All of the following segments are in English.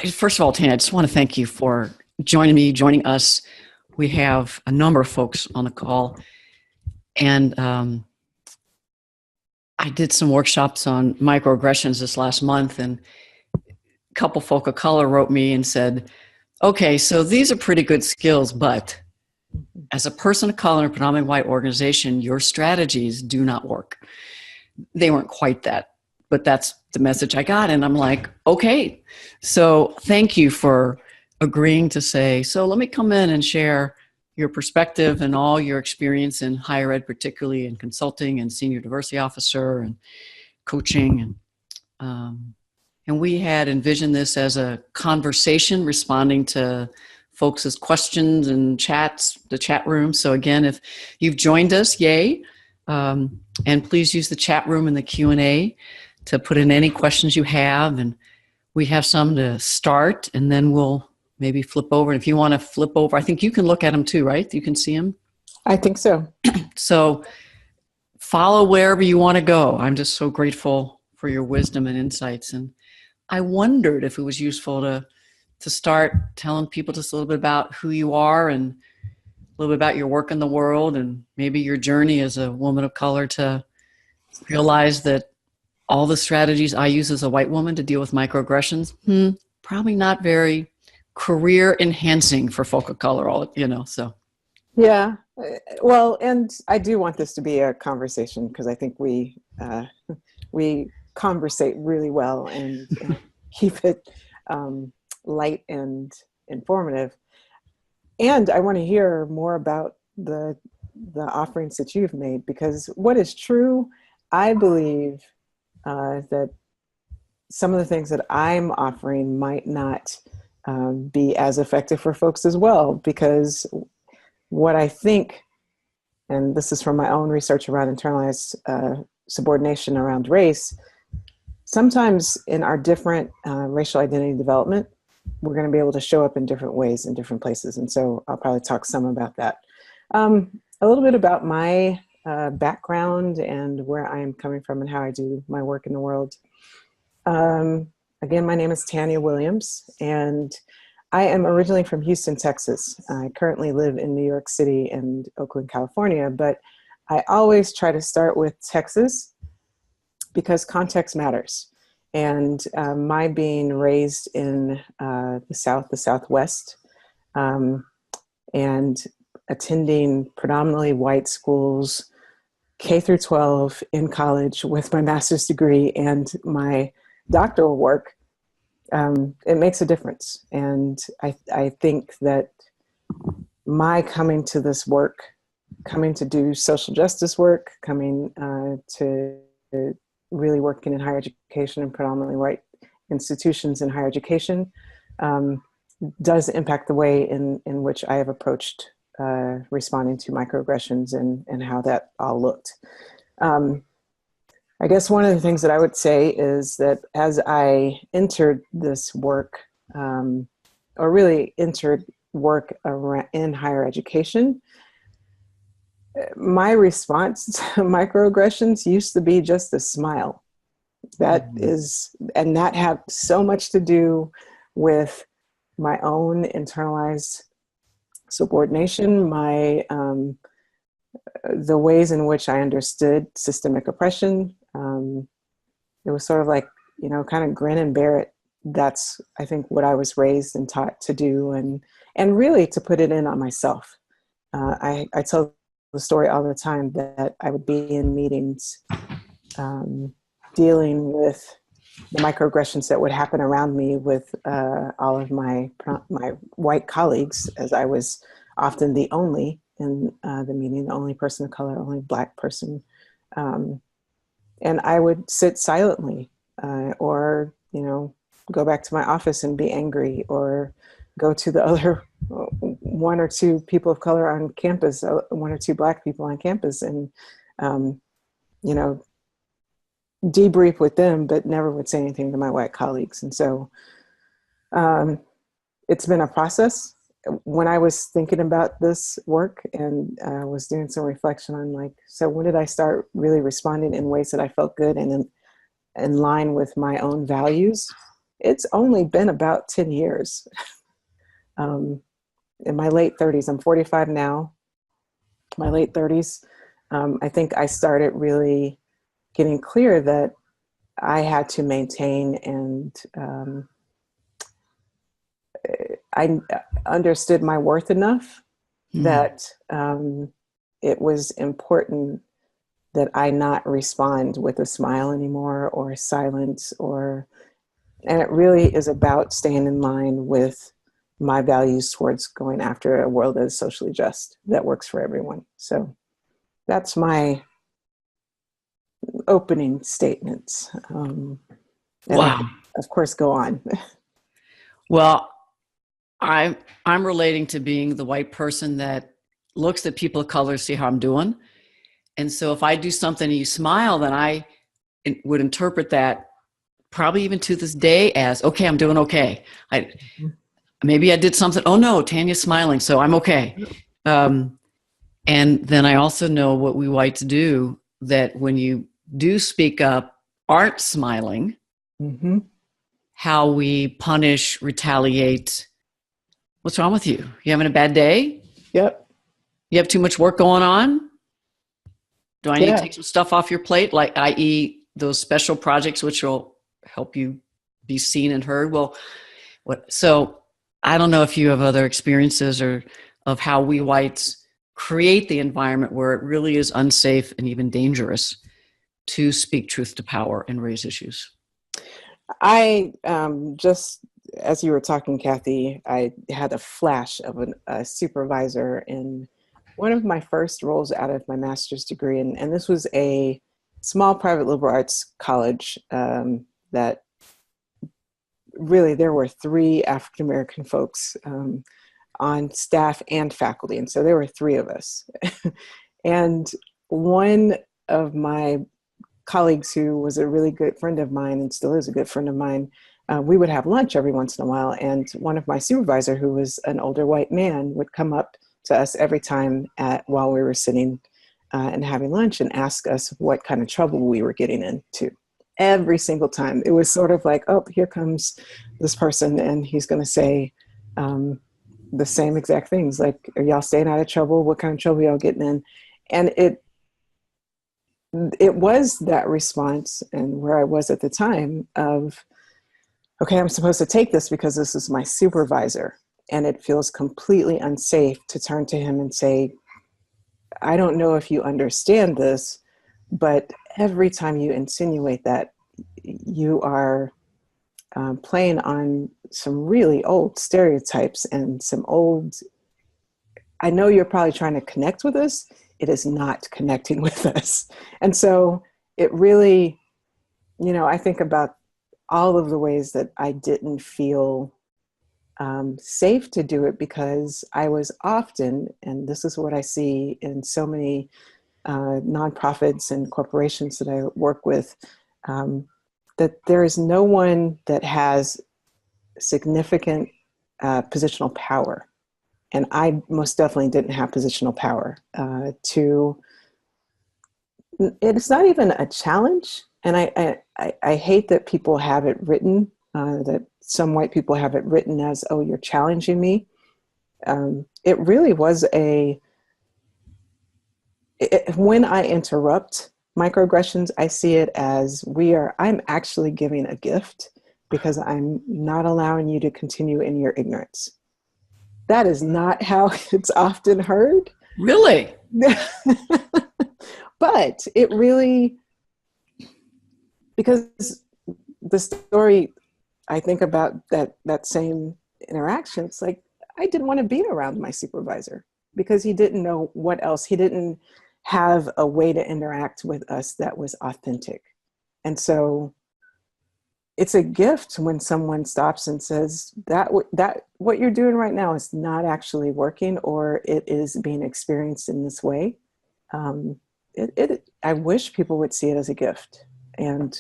First of all, Tanya, I just want to thank you for joining us. We have a number of folks on the call, and I did some workshops on microaggressions this last month, and a couple folk of color wrote me and said, okay, so these are pretty good skills, but as a person of color in a predominantly white organization, your strategies do not work. They weren't quite that, but that's the message I got. And I'm like, okay, so thank you for agreeing to say, so let me come in and share your perspective and all your experience in higher ed, particularly in consulting and senior diversity officer and coaching. And we had envisioned this as a conversation responding to folks' questions and chats, the chat room. So again, if you've joined us, yay. And please use the chat room and the Q&A to put in any questions you have. And we have some to start, and then we'll maybe flip over. And if you want to flip over, I think you can look at them too, right? You can see them? I think so. So follow wherever you want to go. I'm just so grateful for your wisdom and insights. And I wondered if it was useful to start telling people just a little bit about who you are and a little bit about your work in the world and maybe your journey as a woman of color to realize that all the strategies I use as a white woman to deal with microaggressions, probably not very career enhancing for folk of color, so. Yeah, well, and I do want this to be a conversation because I think we conversate really well and keep it light and informative. And I want to hear more about the offerings that you've made, because what is true, I believe that some of the things that I'm offering might not be as effective for folks as well, because what I think, and this is from my own research around internalized subordination around race, sometimes in our different racial identity development, we're going to be able to show up in different ways in different places. And so I'll probably talk some about that. A little bit about my background and where I am coming from and how I do my work in the world. Again, my name is Tanya Williams, and I am originally from Houston, Texas. I currently live in New York City and Oakland, California, but I always try to start with Texas because context matters. And my being raised in the South, the Southwest, and attending predominantly white schools, K through 12 in college with my master's degree and my doctoral work, it makes a difference. And I think that my coming to this work, coming to do social justice work, coming to really working in higher education and predominantly white institutions in higher education, does impact the way in which I have approached responding to microaggressions and how that all looked. I guess one of the things that I would say is that as I entered this work, or really entered work in higher education, my response to microaggressions used to be just a smile. That is, and that had so much to do with my own internalized subordination, the ways in which I understood systemic oppression. It was sort of like, kind of grin and bear it. That's, I think, what I was raised and taught to do, and really to put it in on myself. I tell the story all the time that I would be in meetings dealing with the microaggressions that would happen around me with all of my white colleagues, as I was often the only in the meeting, the only person of color, only Black person. And I would sit silently or, go back to my office and be angry, or go to the other one or two people of color on campus, one or two Black people on campus, and, debrief with them, but never would say anything to my white colleagues. And so it's been a process. When I was thinking about this work and was doing some reflection on so when did I start really responding in ways that I felt good and in line with my own values? it's only been about 10 years. In my late 30s, I'm 45 now, my late 30s, I think I started really getting clear that I had to maintain, and I understood my worth enough that it was important that I not respond with a smile anymore or silence, and it really is about staying in line with my values towards going after a world that is socially just, that works for everyone. So that's my opening statements. And Wow. of course, go on. Well, I'm relating to being the white person that looks at people of color, see how I'm doing. And so if I do something and you smile, then I would interpret that probably even to this day as, okay, I'm doing okay. Maybe I did something. Oh no, Tanya's smiling, so I'm okay. And then I also know what we whites do, that when you do speak up, aren't smiling, how we punish, retaliate. What's wrong with you? You having a bad day? Yep. You have too much work going on? Do I need to take some stuff off your plate? Like, i.e., those special projects which will help you be seen and heard. Well, so I don't know if you have other experiences or of how we whites create the environment where it really is unsafe and even dangerous to speak truth to power and raise issues. I just, as you were talking, Kathy, I had a flash of a supervisor in one of my first roles out of my master's degree. And this was a small private liberal arts college that really, there were 3 African-American folks on staff and faculty. And so there were 3 of us. And one of my colleagues, who was a really good friend of mine and still is a good friend of mine, we would have lunch every once in a while. And one of my supervisor, who was an older white man, would come up to us every time while we were sitting and having lunch and ask us what kind of trouble we were getting into. Every single time. It was sort of like, oh, here comes this person, and he's going to say the same exact things. Like, are y'all staying out of trouble? What kind of trouble y'all getting in? And it was that response, and where I was at the time, of, okay, I'm supposed to take this because this is my supervisor. And it feels completely unsafe to turn to him and say, I don't know if you understand this, but every time you insinuate that, you are playing on some really old stereotypes and some old, I know you're probably trying to connect with us. It is not connecting with us. And so it really, I think about all of the ways that I didn't feel safe to do it, because I was often, and this is what I see in so many nonprofits and corporations that I work with, that there is no one that has significant positional power. And I most definitely didn't have positional power it's not even a challenge. And I hate that people have it written, that some white people have it written as, oh, you're challenging me. It really was when I interrupt microaggressions, I see it as I'm actually giving a gift, because I'm not allowing you to continue in your ignorance. That is not how it's often heard. Really? But it really, because the story, I think about that same interaction, it's like, I didn't want to be around my supervisor because he didn't know what else. He didn't have a way to interact with us that was authentic. And so it's a gift when someone stops and says that what you're doing right now is not actually working, or it is being experienced in this way. I wish people would see it as a gift, and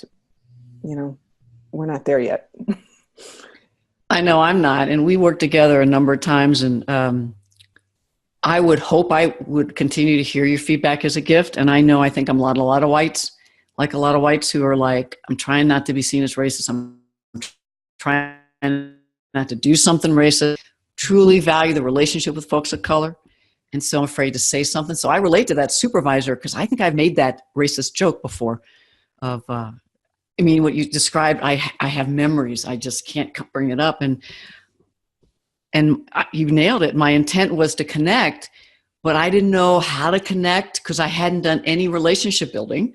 we're not there yet. I know I'm not, and we worked together a number of times, and I would hope I would continue to hear your feedback as a gift. And I think I'm a lot of whites, like a lot of whites who are like, I'm trying not to be seen as racist. I'm trying not to do something racist, truly value the relationship with folks of color. And so I'm afraid to say something. So I relate to that supervisor because I think I've made that racist joke before of, I mean, what you described, I have memories. I just can't bring it up. And you nailed it. My intent was to connect, but I didn't know how to connect because I hadn't done any relationship building.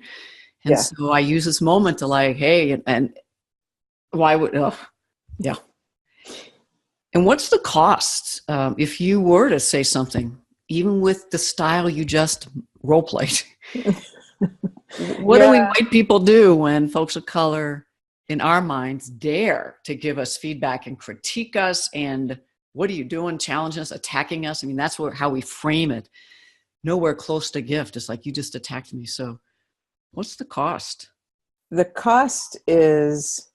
And so I use this moment to like, hey, and why would, yeah. And what's the cost if you were to say something, even with the style you just role played? What do we white people do when folks of color in our minds dare to give us feedback and critique us? And what are you doing? Challenging us, attacking us? I mean, that's how we frame it. Nowhere close to gift. It's like, you just attacked me. So what's the cost? The cost is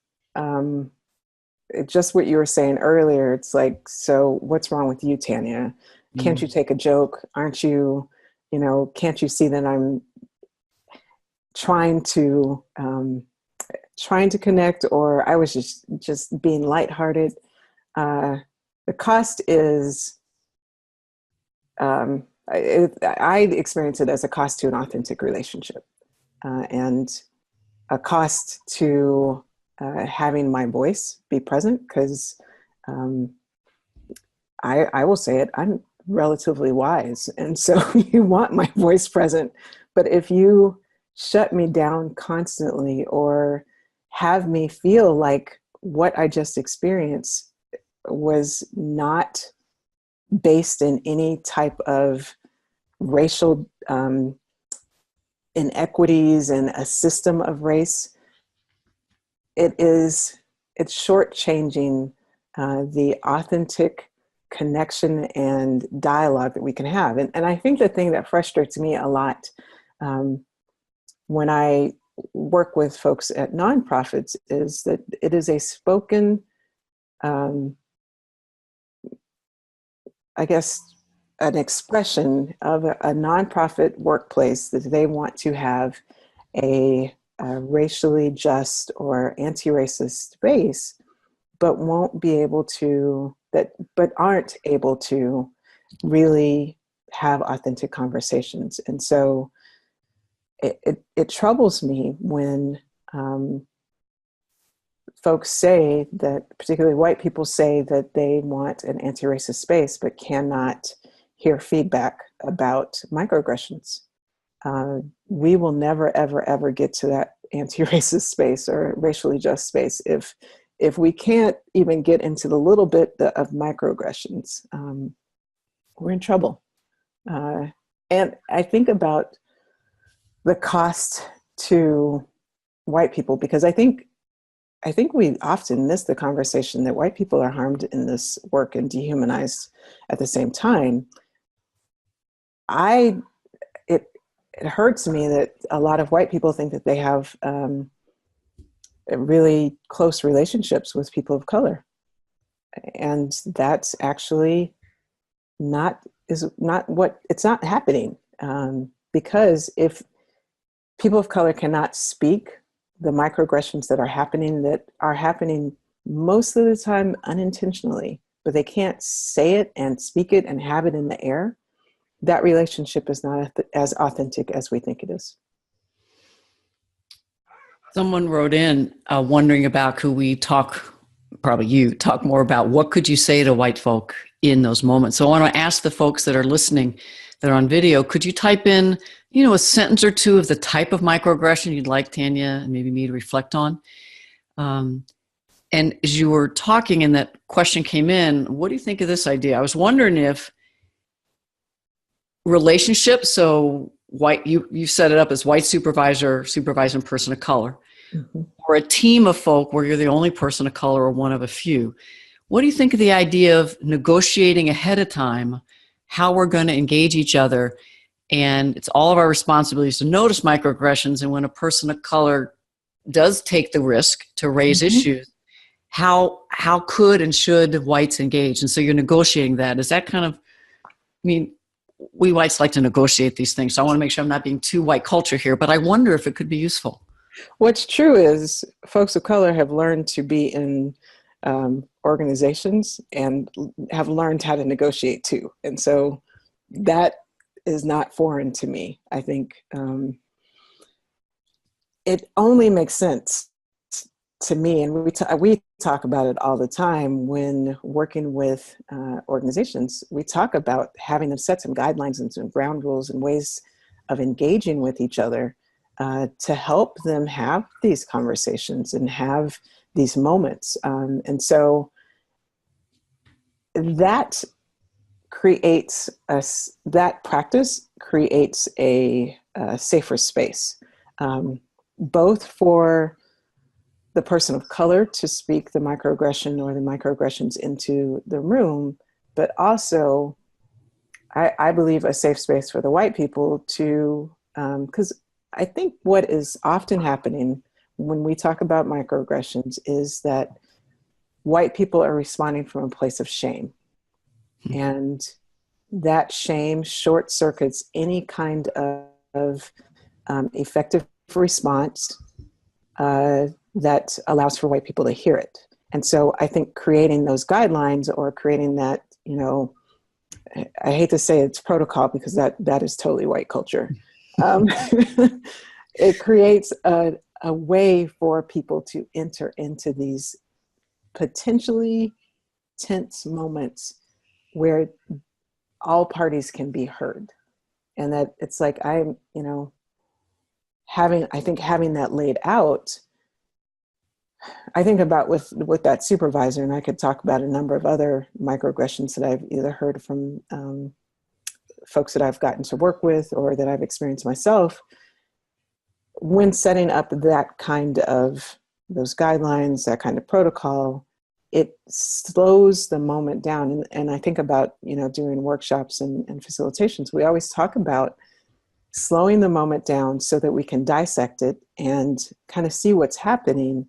just what you were saying earlier. It's like, so what's wrong with you, Tanya? Can't you take a joke? Aren't you, can't you see that I'm trying to connect, or I was just being lighthearted? The cost is, I experience it as a cost to an authentic relationship, and a cost to having my voice be present, because I will say it, I'm relatively wise, and so you want my voice present. But if you shut me down constantly or have me feel like what I just experienced was not based in any type of racial inequities and a system of race, it's shortchanging the authentic connection and dialogue that we can have. And I think the thing that frustrates me a lot when I work with folks at nonprofits is that it is a spoken, I guess, an expression of a nonprofit workplace that they want to have a racially just or anti-racist space, but aren't able to really have authentic conversations. And so it troubles me when folks say that, particularly white people say that they want an anti-racist space, but cannot hear feedback about microaggressions. We will never, ever, ever get to that anti-racist space or racially just space if we can't even get into the little bit of microaggressions. We're in trouble. And I think about the cost to white people, because I think we often miss the conversation that white people are harmed in this work and dehumanized at the same time. It hurts me that a lot of white people think that they have really close relationships with people of color. And that's actually it's not happening. Because if people of color cannot speak the microaggressions that are happening most of the time unintentionally, but they can't say it and speak it and have it in the air, that relationship is not as authentic as we think it is. Someone wrote in wondering about, could we talk more about what could you say to white folk in those moments? So I want to ask the folks that are listening, that are on video, could you type in, a sentence or two of the type of microaggression you'd like Tanya and maybe me to reflect on? And as you were talking and that question came in, what do you think of this idea? I was wondering if relationships, so white, you set it up as white supervising person of color, mm-hmm. or a team of folk where you're the only person of color or one of a few. What do you think of the idea of negotiating ahead of time how we're going to engage each other? And it's all of our responsibilities to notice microaggressions. And when a person of color does take the risk to raise mm-hmm. issues, how could and should whites engage? And so you're negotiating that. Is that kind of, we whites like to negotiate these things. So I want to make sure I'm not being too white culture here, but I wonder if it could be useful. What's true is folks of color have learned to be in organizations and have learned how to negotiate too. And so that is not foreign to me. I think it only makes sense to me, and we talk about it all the time when working with organizations. We talk about having them set some guidelines and some ground rules and ways of engaging with each other to help them have these conversations and have these moments. And so that creates that practice creates a safer space, both for the person of color to speak the microaggression or the microaggressions into the room, but also I believe a safe space for the white people to, because I think what is often happening when we talk about microaggressions is that white people are responding from a place of shame. And that shame short circuits any kind of effective response that allows for white people to hear it. And so I think creating those guidelines or creating that, I hate to say it's protocol because that is totally white culture. It creates a way for people to enter into these potentially tense moments where all parties can be heard. And that it's like having that laid out. I think about with that supervisor, and I could talk about a number of other microaggressions that I've either heard from folks that I've gotten to work with or that I've experienced myself. When setting up that kind of those guidelines, that kind of protocol, it slows the moment down. And I think about, doing workshops and facilitations, we always talk about slowing the moment down so that we can dissect it and kind of see what's happening,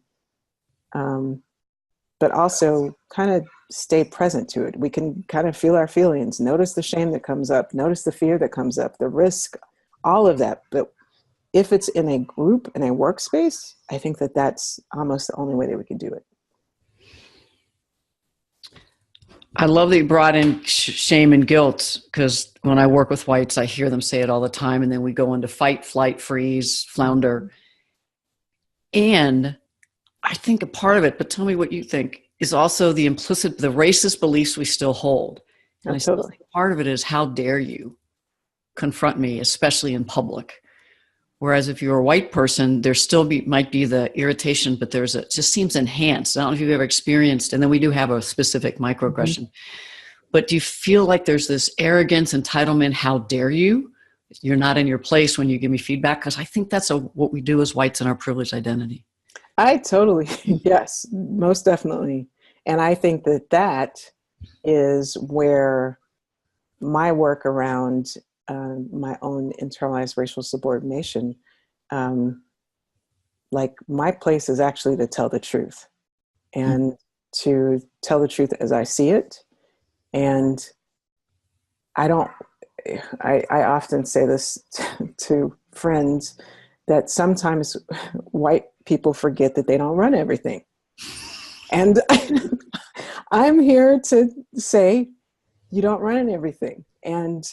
but also kind of stay present to it. We can kind of feel our feelings, notice the shame that comes up, notice the fear that comes up, the risk, all of that. But if it's in a group, in a workspace, I think that that's almost the only way that we can do it. I love that you brought in shame and guilt, because when I work with whites, I hear them say it all the time, and then we go into fight, flight, freeze, flounder. And I think a part of it, but tell me what you think, is also the racist beliefs we still hold. And I still think part of it is, how dare you confront me, especially in public? Whereas if you're a white person, there still might be the irritation, but it just seems enhanced. I don't know if you've ever experienced, and then we do have a specific microaggression. But do you feel like there's this arrogance, entitlement, how dare you? You're not in your place when you give me feedback? Because I think that's what we do as whites in our privileged identity. I totally, yes, most definitely. And I think that is where my work around my own internalized racial subordination, like my place is actually to tell the truth and to tell the truth as I see it. And I often say this to friends, that sometimes white people forget that they don't run everything. And I'm here to say, you don't run everything. And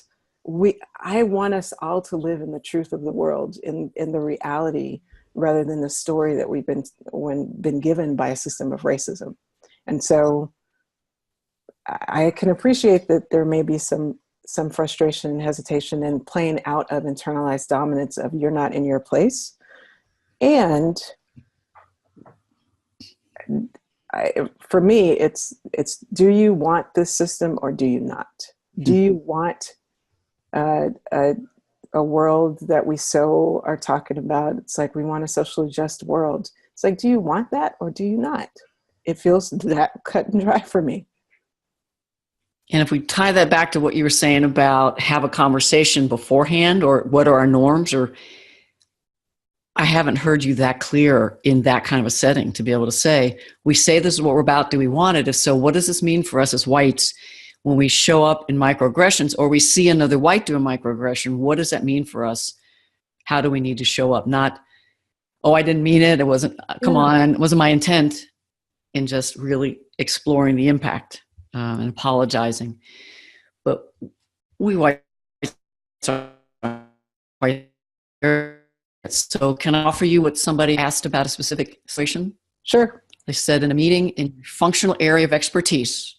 I want us all to live in the truth of the world, in the reality, rather than the story that we've been given by a system of racism. And so I can appreciate that there may be some frustration and hesitation and playing out of internalized dominance of you're not in your place. And for me, it's do you want this system or do you not? Do you want a world that we so are talking about? It's like, we want a socially just world. It's like, do you want that or do you not? It feels that cut and dry for me. And if we tie that back to what you were saying about have a conversation beforehand, or what are our norms, or I haven't heard you that clear in that kind of a setting to be able to say, we say this is what we're about, do we want it? If so, what does this mean for us as whites when we show up in microaggressions, or we see another white do a microaggression? What does that mean for us? How do we need to show up? Not, oh, I didn't mean it. It wasn't, come on, it wasn't my intent. and just really exploring the impact and apologizing. But we whites are white. So can I offer you what somebody asked about a specific situation? Sure. They said in a meeting, in your functional area of expertise,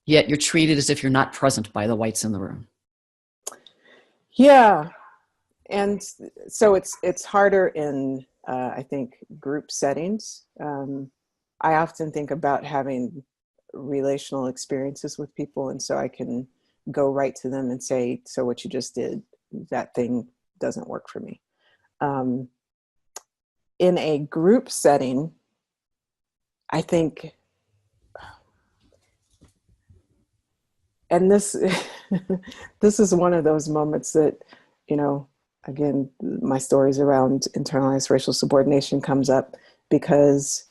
yet you're treated as if you're not present by the whites in the room. Yeah. And so it's harder in, I think, group settings. I often think about having relational experiences with people, and so I can go right to them and say, so what you just did, that thing doesn't work for me. In a group setting, I think, and this this is one of those moments that, you know, again, my stories around internalized racial subordination comes up because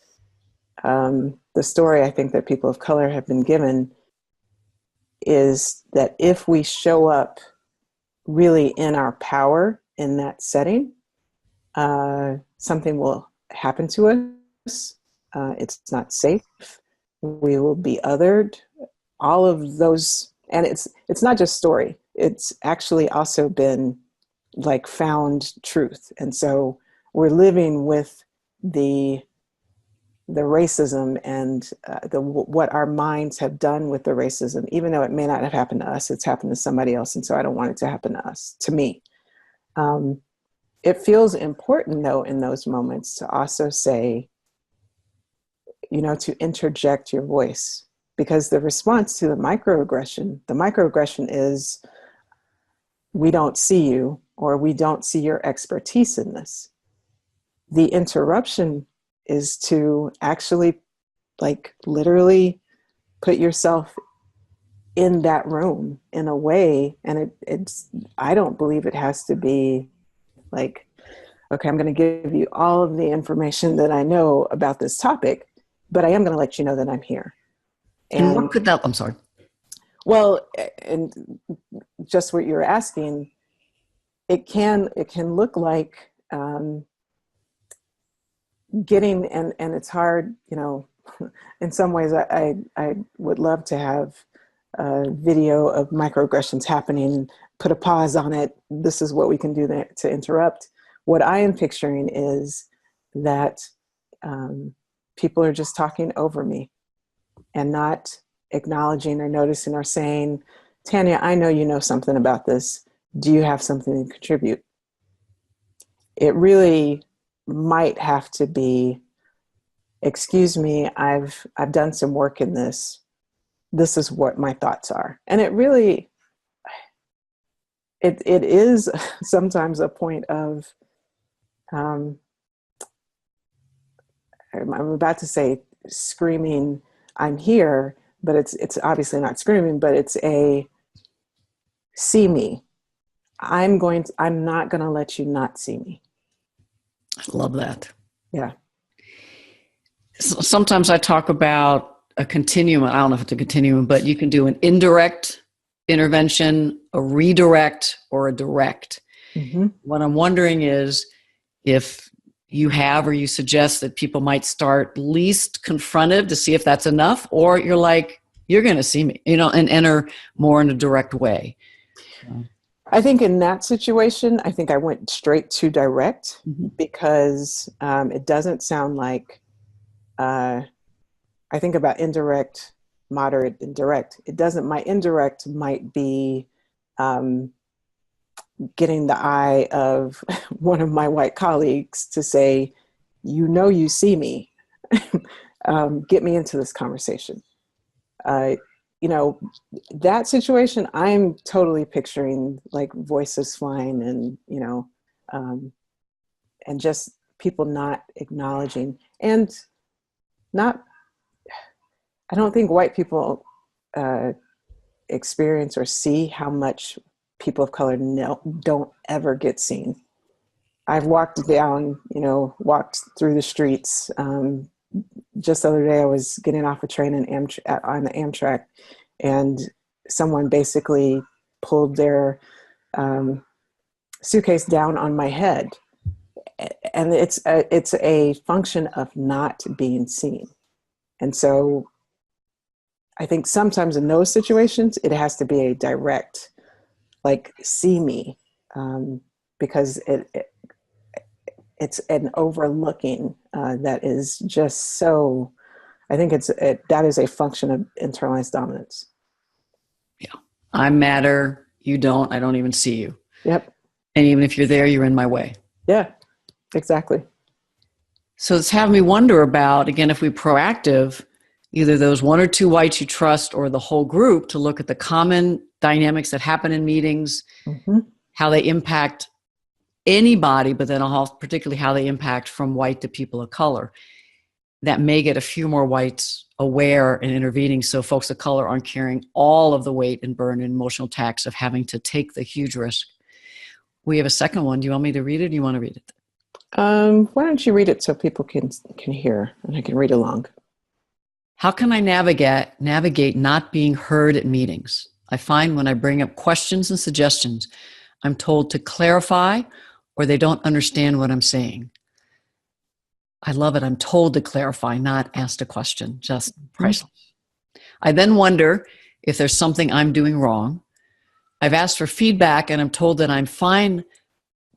the story I think that people of color have been given is that if we show up really in our power in that setting, something will happen to us. It's not safe. We will be othered. All of those, and it's not just story. It's actually also been like found truth. And so we're living with the racism and what our minds have done with the racism, even though it may not have happened to us, it's happened to somebody else. And so I don't want it to happen to us, to me. It feels important though, in those moments to also say, you know, to interject your voice, because the response to the microaggression is, we don't see you, or we don't see your expertise in this. The interruption is to actually, like, literally put yourself in that room in a way. And it's, I don't believe it has to be like, okay, I'm going to give you all of the information that I know about this topic, but I am going to let you know that I'm here. And what could that, I'm sorry. Well, and just what you're asking, it can look like getting, and it's hard, you know, in some ways I would love to have a video of microaggressions happening, put a pause on it. This is what we can do to interrupt. What I am picturing is that people are just talking over me and not acknowledging or noticing or saying, Tanya, I know you know something about this. Do you have something to contribute? It really might have to be, excuse me, I've done some work in this. This is what my thoughts are. And it really, it is sometimes a point of, I'm about to say screaming, I'm here, but it's obviously not screaming, but it's a, see me. I'm not going to let you not see me. I love that. Yeah. Sometimes I talk about a continuum. I don't know if it's a continuum, but you can do an indirect intervention, a redirect, or a direct. Mm-hmm. What I'm wondering is if you have, or you suggest that people might start least confrontive to see if that's enough, or you're like, you're going to see me, you know, and enter more in a direct way. I think in that situation, I think I went straight to direct, mm-hmm. because it doesn't sound like, I think about indirect, moderate, and direct. My indirect might be getting the eye of one of my white colleagues to say, you know, you see me, get me into this conversation. You know, that situation, I'm totally picturing like voices flying and, you know, and just people not acknowledging and not, I don't think white people experience or see how much people of color don't ever get seen. I've walked through the streets. Just the other day, I was getting off a train on the Amtrak, and someone basically pulled their suitcase down on my head. And it's a function of not being seen. And so I think sometimes in those situations, it has to be a direct, like, see me, because it's an overlooking that is just so, I think that is a function of internalized dominance. Yeah. I matter. You don't. I don't even see you. Yep. And even if you're there, you're in my way. Yeah, exactly. So it's having me wonder about, again, if we're proactive, either those one or two whites you trust or the whole group, to look at the common dynamics that happen in meetings, how they impact anybody, but then particularly how they impact from white to people of color. That may get a few more whites aware and intervening, so folks of color aren't carrying all of the weight and burden and emotional tax of having to take the huge risk. We have a second one. Do you want me to read it, or do you want to read it? Why don't you read it so people can hear and I can read along? How can I navigate not being heard at meetings? I find when I bring up questions and suggestions, I'm told to clarify, or they don't understand what I'm saying. I love it. I'm told to clarify, not asked a question. Just priceless. I then wonder if there's something I'm doing wrong. I've asked for feedback and I'm told that I'm fine,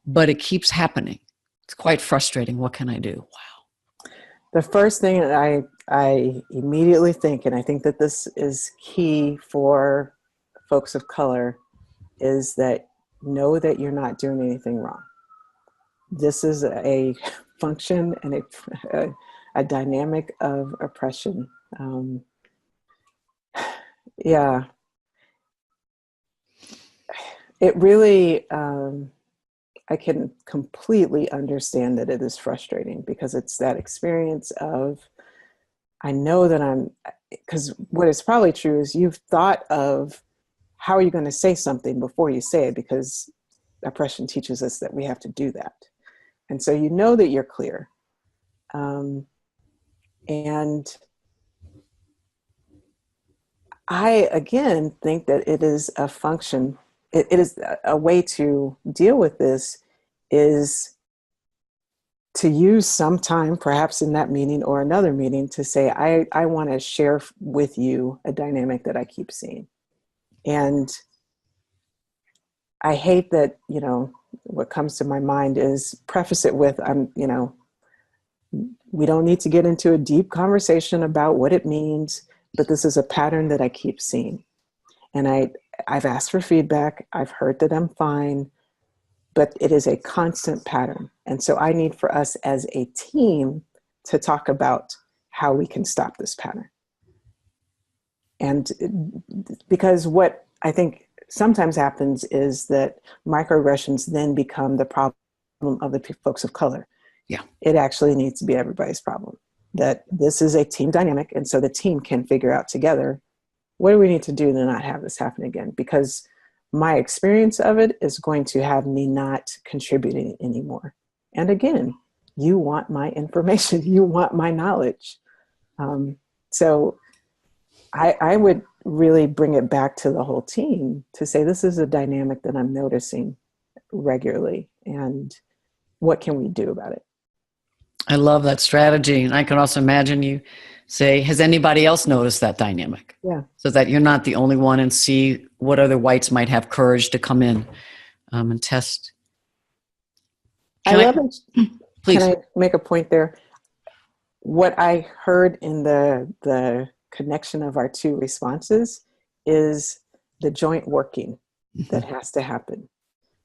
but it keeps happening. It's quite frustrating. What can I do? Wow. The first thing that I immediately think, and I think that this is key for folks of color, is that know that you're not doing anything wrong. This is a function and a dynamic of oppression. Yeah. It really, I can completely understand that it is frustrating, because it's that experience of, I know that because what is probably true is you've thought of how are you going to say something before you say it, because oppression teaches us that we have to do that. And so you know that you're clear. And I, again, think that it is a function, it is a way to deal with this, is to use some time, perhaps in that meeting or another meeting, to say, I want to share with you a dynamic that I keep seeing. And I hate that, what comes to my mind is preface it with, we don't need to get into a deep conversation about what it means, but this is a pattern that I keep seeing. And I've asked for feedback. I've heard that I'm fine, but it is a constant pattern. And so I need for us as a team to talk about how we can stop this pattern. And because what I think sometimes happens is that microaggressions then become the problem of the folks of color. Yeah. It actually needs to be everybody's problem. That this is a team dynamic, and so the team can figure out together, what do we need to do to not have this happen again? Because my experience of it is going to have me not contributing anymore. And again, you want my information, you want my knowledge. So I would really bring it back to the whole team to say, this is a dynamic that I'm noticing regularly, and what can we do about it? I love that strategy. And I can also imagine you say, has anybody else noticed that dynamic? Yeah. So that you're not the only one, and see what other whites might have courage to come in and test. I love it. Please. Can I make a point there? What I heard in the connection of our two responses is the joint working that has to happen.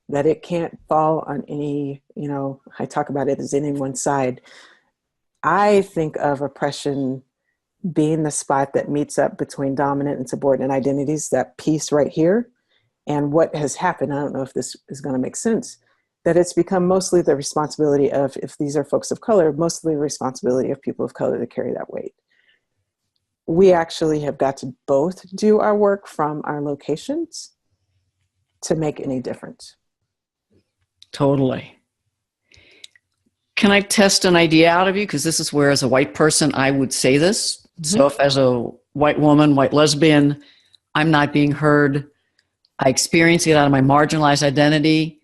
That it can't fall on any, I talk about it as any one side. I think of oppression being the spot that meets up between dominant and subordinate identities, that piece right here. And what has happened, I don't know if this is going to make sense, that it's become mostly the responsibility of, if these are folks of color, mostly the responsibility of people of color to carry that weight. We actually have got to both do our work from our locations to make any difference. Totally. Can I test an idea out of you? Because this is where, as a white person, I would say this. Mm-hmm. So if as a white woman, white lesbian, I'm not being heard, I experience it out of my marginalized identity,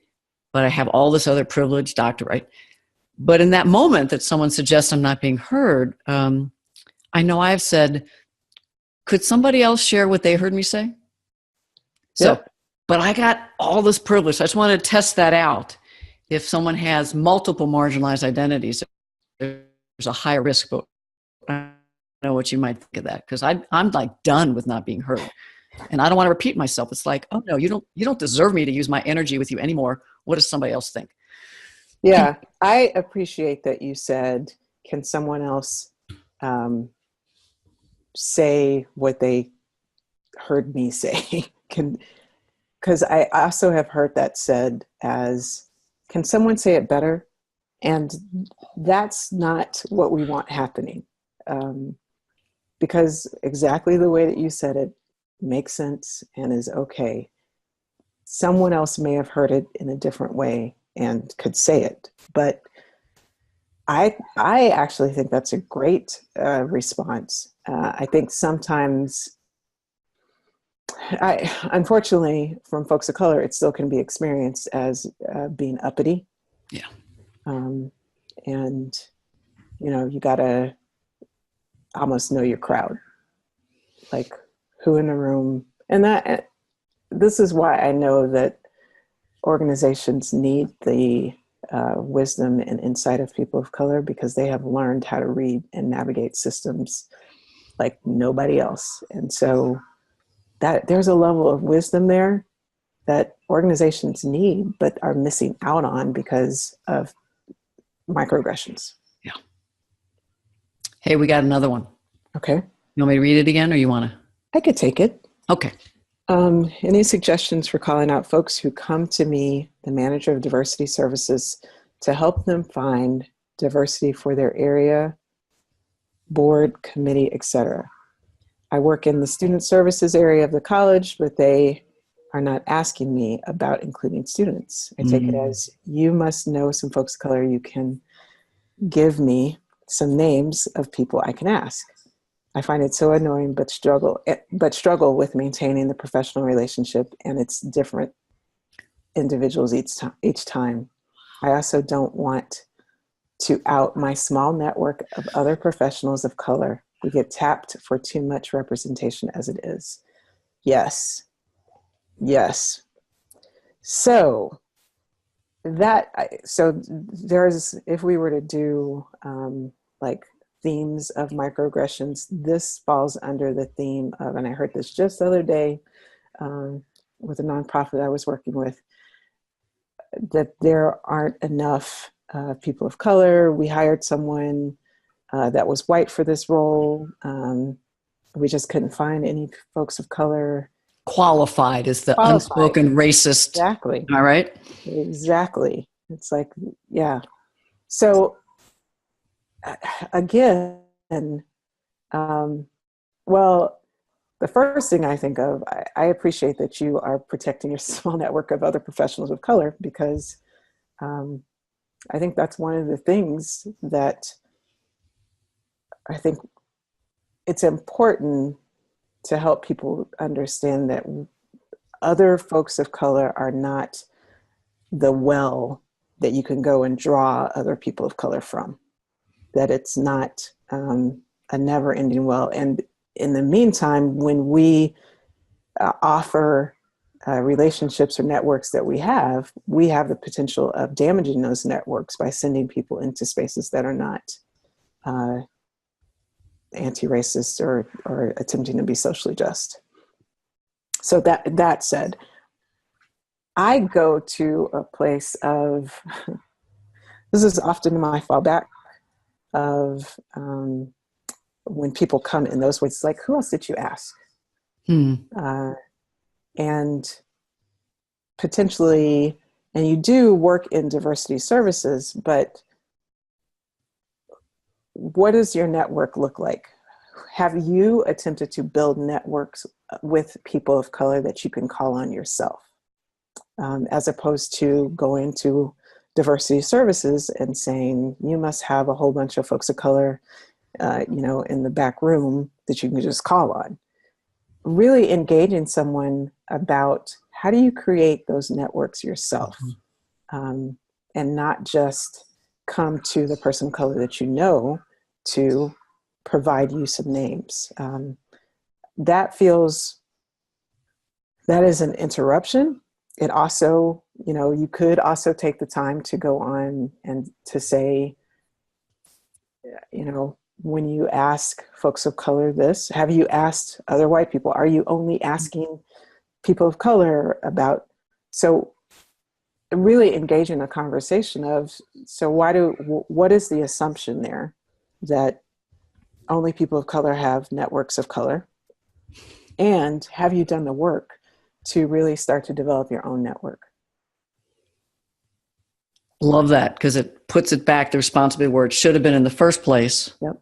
but I have all this other privilege, doctor, right? But in that moment that someone suggests I'm not being heard, I know I've said, could somebody else share what they heard me say? So, Yep. but I got all this privilege. I just want to test that out. If someone has multiple marginalized identities, there's a higher risk, but I don't know what you might think of that, because I'm like done with not being heard. And I don't want to repeat myself. It's like, oh no, you don't deserve me to use my energy with you anymore. What does somebody else think? Yeah, I appreciate that you said, can someone else say what they heard me say? Because I also have heard that said as, can someone say it better? And that's not what we want happening. Because exactly the way that you said it makes sense and is okay. Someone else may have heard it in a different way and could say it, but I actually think that's a great response. I think sometimes, unfortunately, from folks of color, it still can be experienced as being uppity. Yeah. And you gotta almost know your crowd, like who in the room, and this is why I know that organizations need the wisdom and insight of people of color, because they have learned how to read and navigate systems like nobody else. And so that there's a level of wisdom there that organizations need, but are missing out on because of microaggressions. Yeah. Hey, we got another one. Okay. You want me to read it again, or you want to? I could take it. Okay. Any suggestions for calling out folks who come to me, the manager of diversity services, to help them find diversity for their area, board, committee, etc.? I work in the student services area of the college, but they are not asking me about including students. I take it as, you must know some folks of color. You can give me some names of people I can ask. I find it so annoying, but struggle with maintaining the professional relationship, and it's different individuals each time. I also don't want to out my small network of other professionals of color. We get tapped for too much representation as it is. Yes. So there's, if we were to do like themes of microaggressions, this falls under the theme of, and I heard this just the other day with a nonprofit I was working with, that there aren't enough people of color. We hired someone that was white for this role. We just couldn't find any folks of color. Qualified is the unspoken racist. Exactly. All right. Exactly. It's like, yeah. So again, well, the first thing I think of, I appreciate that you are protecting your small network of other professionals of color, because I think that's one of the things that I think it's important to help people understand, that other folks of color are not the well that you can go and draw other people of color from, that it's not a never-ending well. And in the meantime, when we offer relationships or networks that we have the potential of damaging those networks by sending people into spaces that are not anti-racist or attempting to be socially just. So that said, I go to a place of, this is often my fallback of when people come in those ways, like, who else did you ask? And potentially, and you do work in diversity services, but what does your network look like? Have you attempted to build networks with people of color that you can call on yourself, as opposed to going to diversity services and saying, you must have a whole bunch of folks of color, in the back room that you can just call on? Really engaging someone about, how do you create those networks yourself, and not just come to the person of color that you know to provide use of names. That is an interruption. It also, you could also take the time to go on and to say, when you ask folks of color this, have you asked other white people? Are you only asking people of color about? So really engage in a conversation of, so what is the assumption there that only people of color have networks of color? And have you done the work to really start to develop your own network? Love that, because it puts it back, the responsibility, where it should have been in the first place. Yep.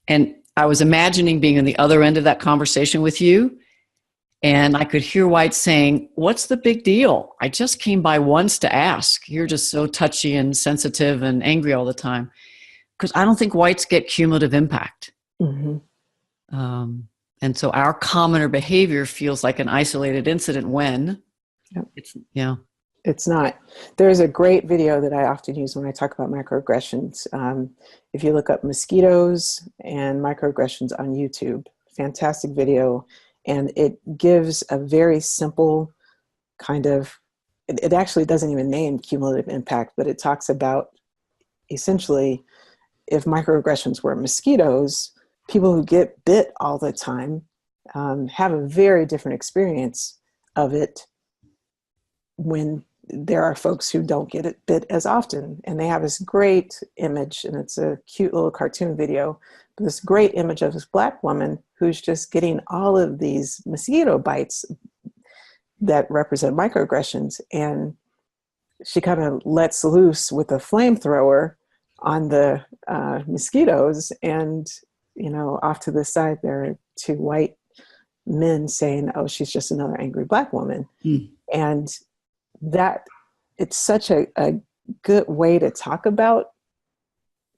And I was imagining being on the other end of that conversation with you, and I could hear whites saying, what's the big deal? I just came by once to ask. You're just so touchy and sensitive and angry all the time. Because I don't think whites get cumulative impact. Mm-hmm. And so our commoner behavior feels like an isolated incident when it's not. There's a great video that I often use when I talk about microaggressions. If you look up mosquitoes and microaggressions on YouTube, fantastic video. And it gives a very simple kind of, it actually doesn't even name cumulative impact, but it talks about essentially, if microaggressions were mosquitoes, people who get bit all the time have a very different experience of it when there are folks who don't get it bit as often. And they have this great image, and it's a cute little cartoon video, this great image of this Black woman who's just getting all of these mosquito bites that represent microaggressions. And she kind of lets loose with a flamethrower on the mosquitoes. And, off to the side, there are two white men saying, oh, she's just another angry Black woman. Mm. And that it's such a good way to talk about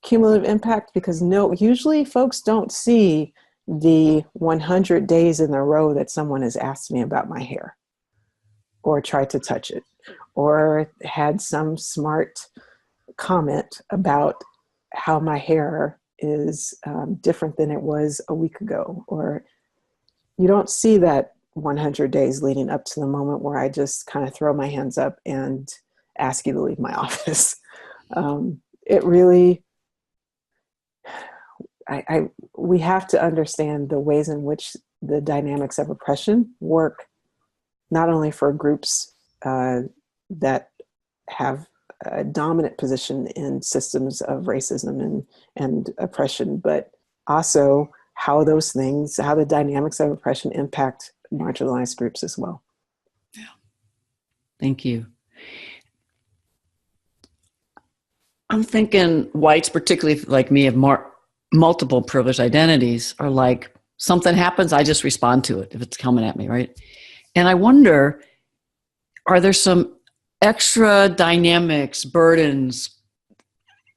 cumulative impact, because usually folks don't see the 100 days in a row that someone has asked me about my hair or tried to touch it or had some smart comment about how my hair is different than it was a week ago. Or you don't see that 100 days leading up to the moment where I just kind of throw my hands up and ask you to leave my office. It really, we have to understand the ways in which the dynamics of oppression work, not only for groups that have a dominant position in systems of racism and oppression, but also how the dynamics of oppression impact marginalized groups as well. Yeah. Thank you. I'm thinking whites, particularly like me, have multiple privileged identities, are like, something happens, I just respond to it if it's coming at me, right? And I wonder, are there some extra dynamics, burdens,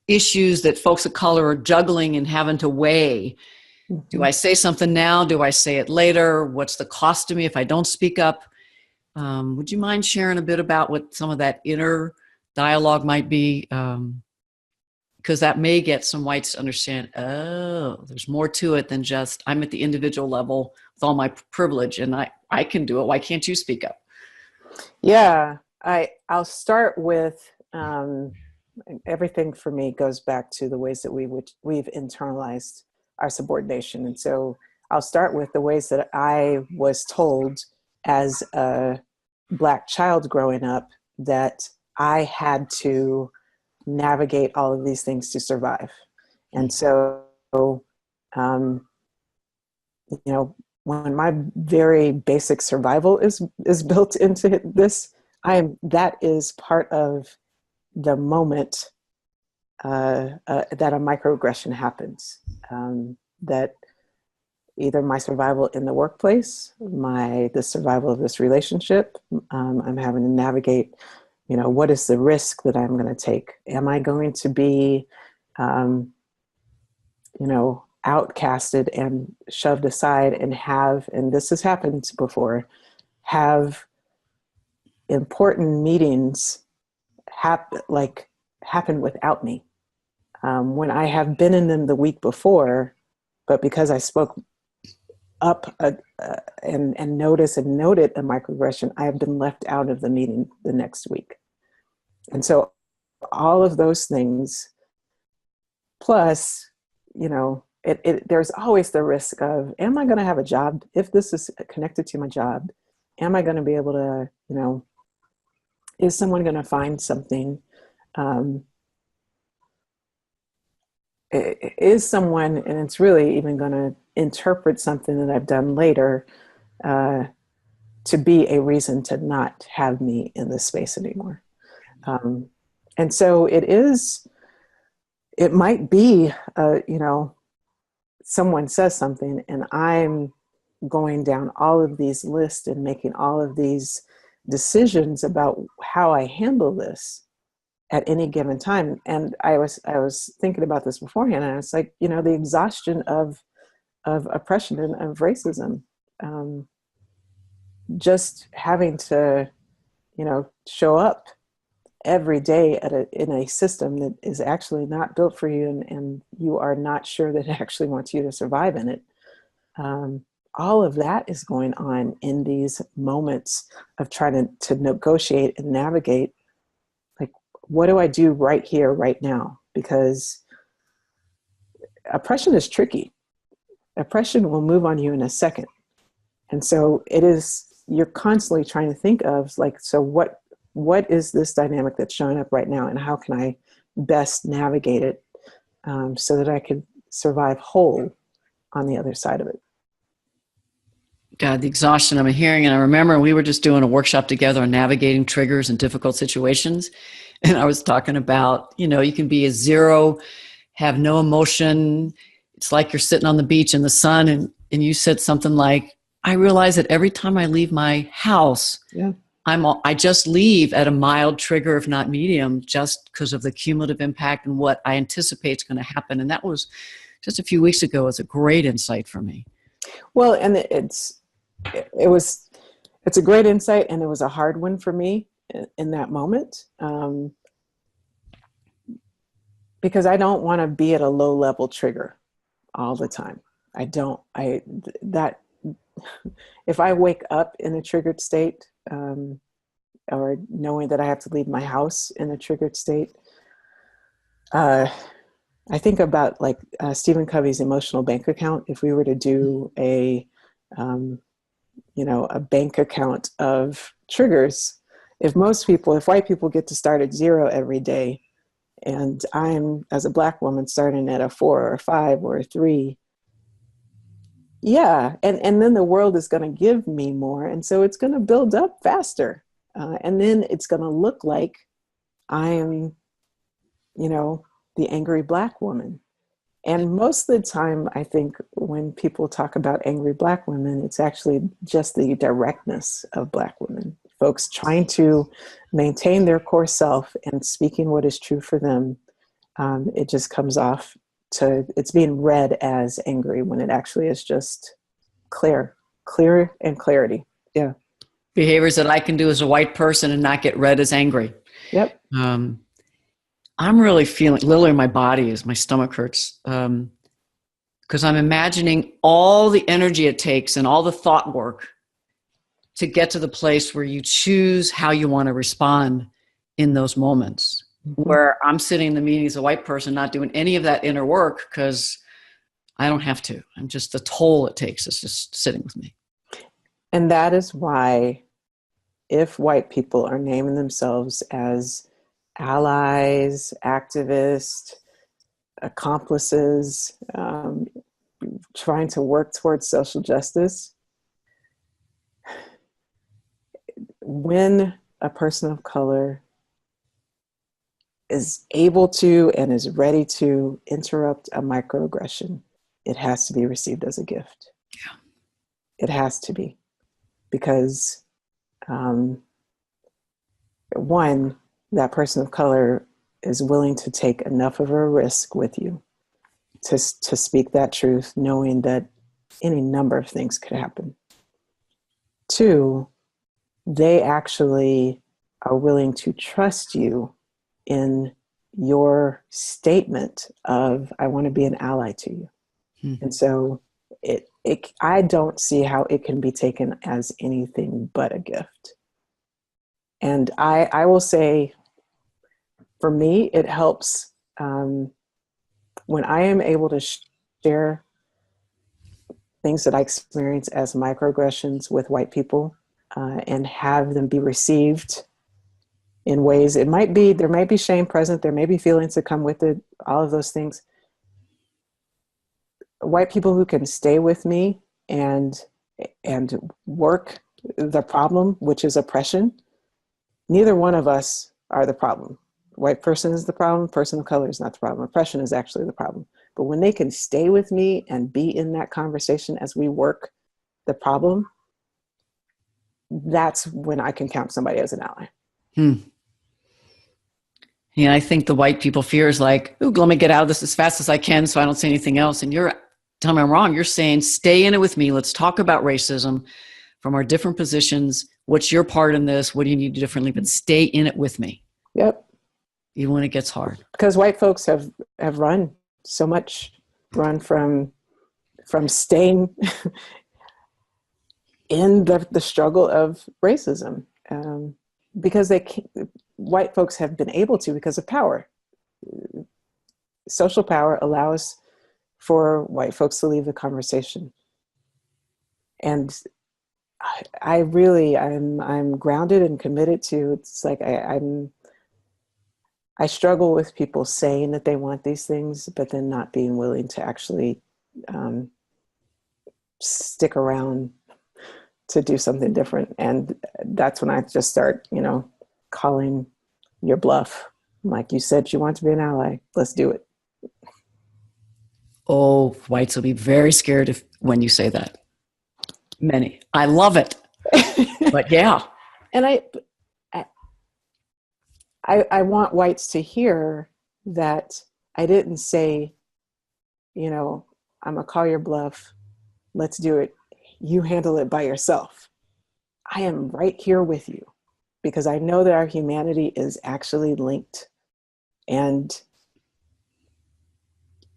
issues that folks of color are juggling and having to weigh? Mm-hmm. Do I say something now? Do I say it later? What's the cost to me if I don't speak up? Would you mind sharing a bit about what some of that inner dialogue might be? Because that may get some whites to understand, oh, there's more to it than just I'm at the individual level with all my privilege and I can do it. Why can't you speak up? Yeah, I'll start with everything for me goes back to the ways that we've internalized our subordination. And so I'll start with the ways that I was told as a Black child growing up that I had to navigate all of these things to survive. And so, when my very basic survival is built into this, that is part of the moment that a microaggression happens. That either my survival in the workplace, the survival of this relationship, I'm having to navigate. What is the risk that I'm going to take? Am I going to be, outcasted and shoved aside and this has happened before, have important meetings happen without me? when I have been in them the week before, but because I spoke up and noticed and noted a microaggression, I have been left out of the meeting the next week. And so all of those things, plus, you know, there's always the risk of, am I going to have a job? If this is connected to my job, am I going to be able to, you know, is someone going to find something? Is someone, and it's really even going to interpret something that I've done later to be a reason to not have me in this space anymore. And so it might be, you know, someone says something and I'm going down all of these lists and making all of these decisions about how I handle this at any given time. And I was thinking about this beforehand, and it's like, you know, the exhaustion of oppression and of racism, just having to, you know, show up every day in a system that is actually not built for you, and you are not sure that it actually wants you to survive in it. All of that is going on in these moments of trying to negotiate and navigate. Like, what do I do right here, right now? Because oppression is tricky. Oppression will move on you in a second. And so you're constantly trying to think of, like, so what is this dynamic that's showing up right now, and how can I best navigate it so that I can survive whole on the other side of it? God, the exhaustion I'm hearing. And I remember we were just doing a workshop together on navigating triggers in difficult situations. And I was talking about, you know, you can be a zero, have no emotion. It's like you're sitting on the beach in the sun. And you said something like, I realize that every time I leave my house, Yeah. I just leave at a mild trigger, if not medium, just because of the cumulative impact and what I anticipate is going to happen. And that was just a few weeks ago. It's a great insight for me. Well, and it's a great insight, and it was a hard one for me in that moment, because I don't want to be at a low level trigger all the time. If I wake up in a triggered state, or knowing that I have to leave my house in a triggered state, I think about, like, Stephen Covey's emotional bank account. If we were to do a bank account of triggers, if white people get to start at 0 every day, and I'm, as a Black woman, starting at a 4 or a 5 or a 3, yeah, and then the world is going to give me more, and so it's going to build up faster, and then it's going to look like I am, you know, the angry Black woman. And most of the time, I think when people talk about angry Black women, it's actually just the directness of Black women. Folks trying to maintain their core self and speaking what is true for them. It just comes off it's being read as angry when it actually is just clear and clarity. Yeah. Behaviors that I can do as a white person and not get read as angry. Yep. I'm really feeling, literally in my body as my stomach hurts, because I'm imagining all the energy it takes and all the thought work to get to the place where you choose how you want to respond in those moments. Mm-hmm. Where I'm sitting in the meeting as a white person, not doing any of that inner work because I don't have to. I'm just, the toll it takes is just sitting with me. And that is why, if white people are naming themselves as allies, activists, accomplices, trying to work towards social justice, when a person of color is able to and is ready to interrupt a microaggression, it has to be received as a gift. Yeah. It has to be. Because one, that person of color is willing to take enough of a risk with you to speak that truth, knowing that any number of things could happen. Two, they actually are willing to trust you in your statement of, I want to be an ally to you. And so I don't see how it can be taken as anything but a gift. And I will say, for me, it helps when I am able to share things that I experience as microaggressions with white people and have them be received in ways, there might be shame present, there may be feelings that come with it, all of those things. White people who can stay with me and work the problem, which is oppression. Neither one of us are the problem. White person is the problem, person of color is not the problem. Oppression is actually the problem. But when they can stay with me and be in that conversation as we work the problem, that's when I can count somebody as an ally. Yeah, I think the white people fear is like, ooh, let me get out of this as fast as I can so I don't say anything else. And tell me I'm wrong, you're saying, stay in it with me. Let's talk about racism from our different positions. What's your part in this? What do you need to do differently? But stay in it with me. Yep. Even when it gets hard. Because white folks have run so much, run from staying in the struggle of racism. Because white folks have been able to, because of power. Social power allows for white folks to leave the conversation. And I'm grounded and committed to, it's like I struggle with people saying that they want these things, but then not being willing to actually stick around to do something different. And that's when I just start, calling your bluff. Like, you said you want to be an ally. Let's do it. Oh, whites will be very scared when you say that. Many. I love it. But yeah. And I want whites to hear that I didn't say, I'm gonna call your bluff. Let's do it. You handle it by yourself. I am right here with you because I know that our humanity is actually linked. And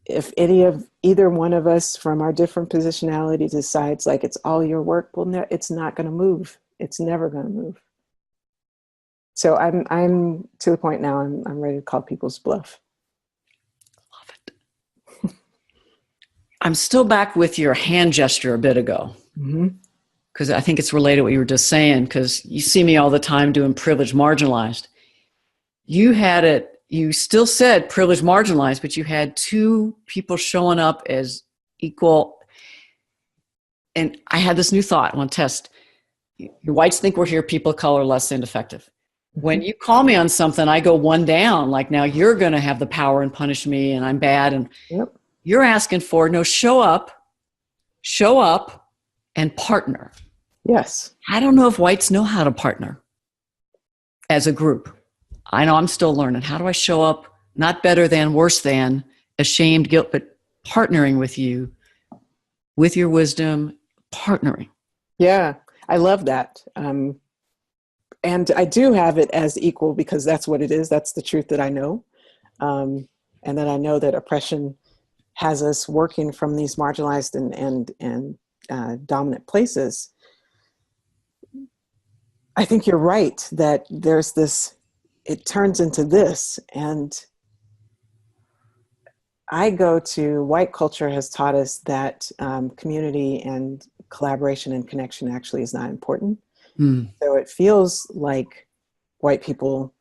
if either one of us from our different positionality decides like it's all your work, well, it's not going to move. It's never going to move. So I'm to the point now. I'm ready to call people's bluff. Love it. I'm still back with your hand gesture a bit ago, because I think it's related to what you were just saying. Because you see me all the time doing privileged, marginalized. You had it. You still said privileged, marginalized, but you had two people showing up as equal. And I had this new thought. I want to test. Your whites think we're here. People of color less than effective. When you call me on something, I go one down. Like, now you're going to have the power and punish me, and I'm bad. And you're asking for, no, show up, and partner. Yes. I don't know if whites know how to partner as a group. I know I'm still learning. How do I show up, not better than, worse than, ashamed, guilt, but partnering with you, with your wisdom, partnering. Yeah, I love that. And I do have it as equal because that's what it is. That's the truth that I know. And then I know that oppression has us working from these marginalized and dominant places. I think you're right that there's this, it turns into this. And I go to, white culture has taught us that community and collaboration and connection actually is not important. So it feels like white people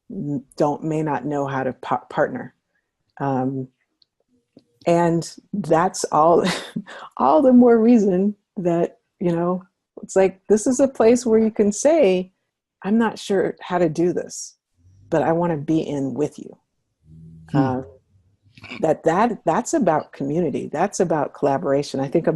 may not know how to partner. And that's all the more reason that, it's like, this is a place where you can say, I'm not sure how to do this, but I want to be in with you. That's about community. That's about collaboration. I think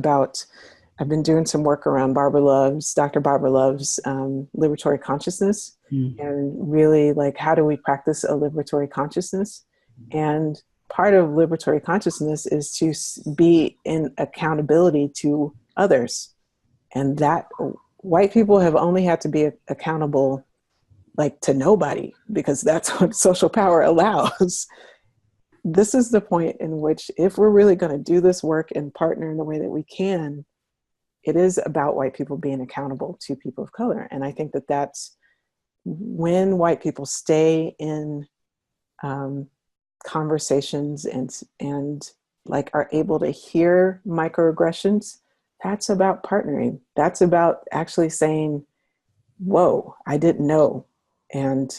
I've been doing some work around Dr. Barbara Love's liberatory consciousness, and really like, how do we practice a liberatory consciousness? And part of liberatory consciousness is to be in accountability to others. And that white people have only had to be accountable like to nobody, because that's what social power allows. This is the point in which, if we're really going to do this work and partner in the way that we can, it is about white people being accountable to people of color. And I think that that's when white people stay in conversations and like are able to hear microaggressions. That's about partnering. That's about actually saying, whoa, I didn't know. And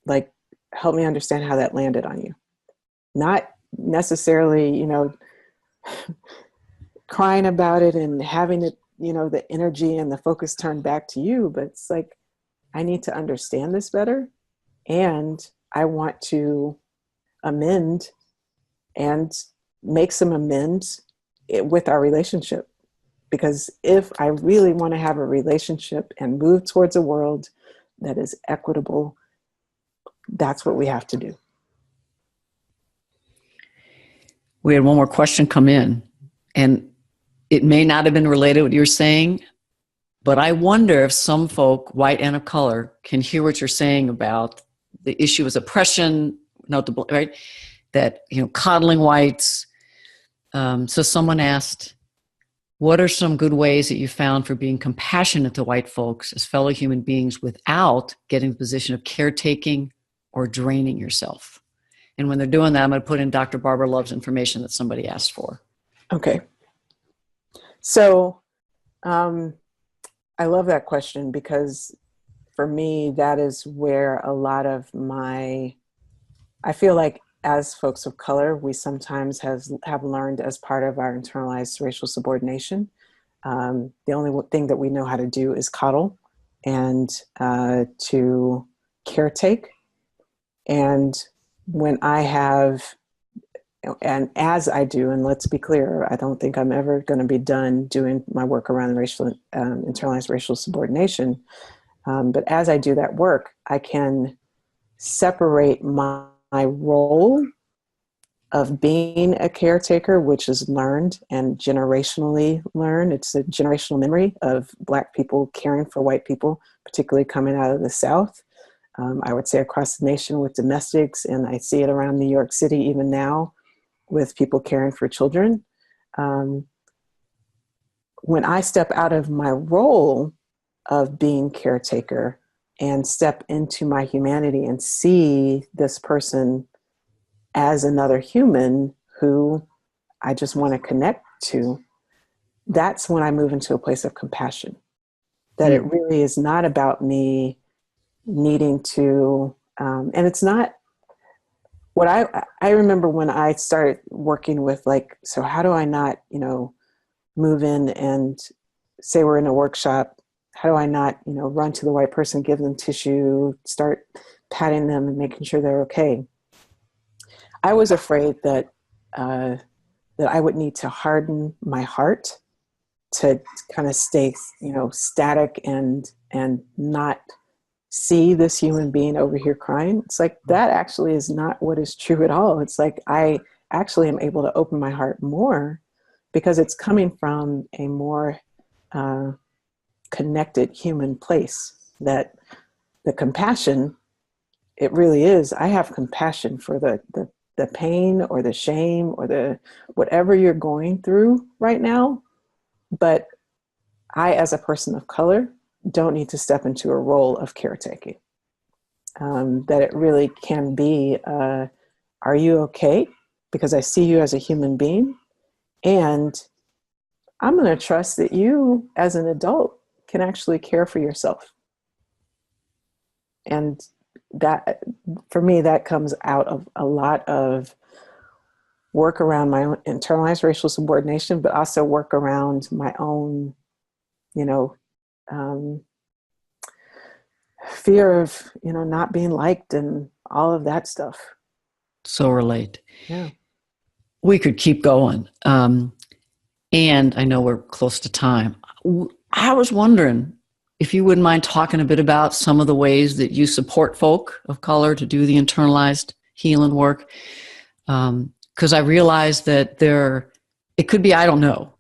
like, help me understand how that landed on you. Not necessarily, you know, crying about it and having it, you know, the energy and the focus turned back to you, but it's like, I need to understand this better, and I want to amend and make some amends with our relationship. Because if I really want to have a relationship and move towards a world that is equitable, that's what we have to do. We had one more question come in, and it may not have been related to what you're saying, but I wonder if some folk, white and of color, can hear what you're saying about the issue is oppression, right? That, you know, coddling whites. So someone asked, what are some good ways that you found for being compassionate to white folks as fellow human beings without getting the position of caretaking or draining yourself? And when they're doing that, I'm going to put in Dr. Barbara Love's information that somebody asked for. Okay. So I love that question, because for me, that is where a lot of I feel like as folks of color, we sometimes have learned as part of our internalized racial subordination. The only thing that we know how to do is coddle and to caretake. And when I have, and as I do, and let's be clear, I don't think I'm ever going to be done doing my work around racial, internalized racial subordination. But as I do that work, I can separate my role of being a caretaker, which is learned and generationally learned. It's a generational memory of Black people caring for white people, particularly coming out of the South. I would say across the nation with domestics, and I see it around New York City even now with people caring for children. When I step out of my role of being caretaker and step into my humanity and see this person as another human who I just want to connect to, that's when I move into a place of compassion. That it really is not about me needing to, and it's not what I remember when I started working with, like, so how do I not, you know, move in and say we're in a workshop, how do I not, you know, run to the white person, give them tissue, start patting them and making sure they're okay. I was afraid that that I would need to harden my heart to kind of stay, you know, static and not see this human being over here crying. It's like, that actually is not what is true at all. It's like, I actually am able to open my heart more because it's coming from a more connected human place. That the compassion, it really is, I have compassion for the pain or the shame or the whatever you're going through right now. But I, as a person of color, don't need to step into a role of caretaking. That it really can be, are you okay? Because I see you as a human being, and I'm going to trust that you, as an adult, can actually care for yourself. And that, for me, that comes out of a lot of work around my own internalized racial subordination, but also work around my own, you know, fear of, you know, not being liked and all of that stuff. So relate. Yeah. We could keep going. And I know we're close to time. I was wondering if you wouldn't mind talking a bit about some of the ways that you support folk of color to do the internalized healing work. Because I realize that it could be, I don't know,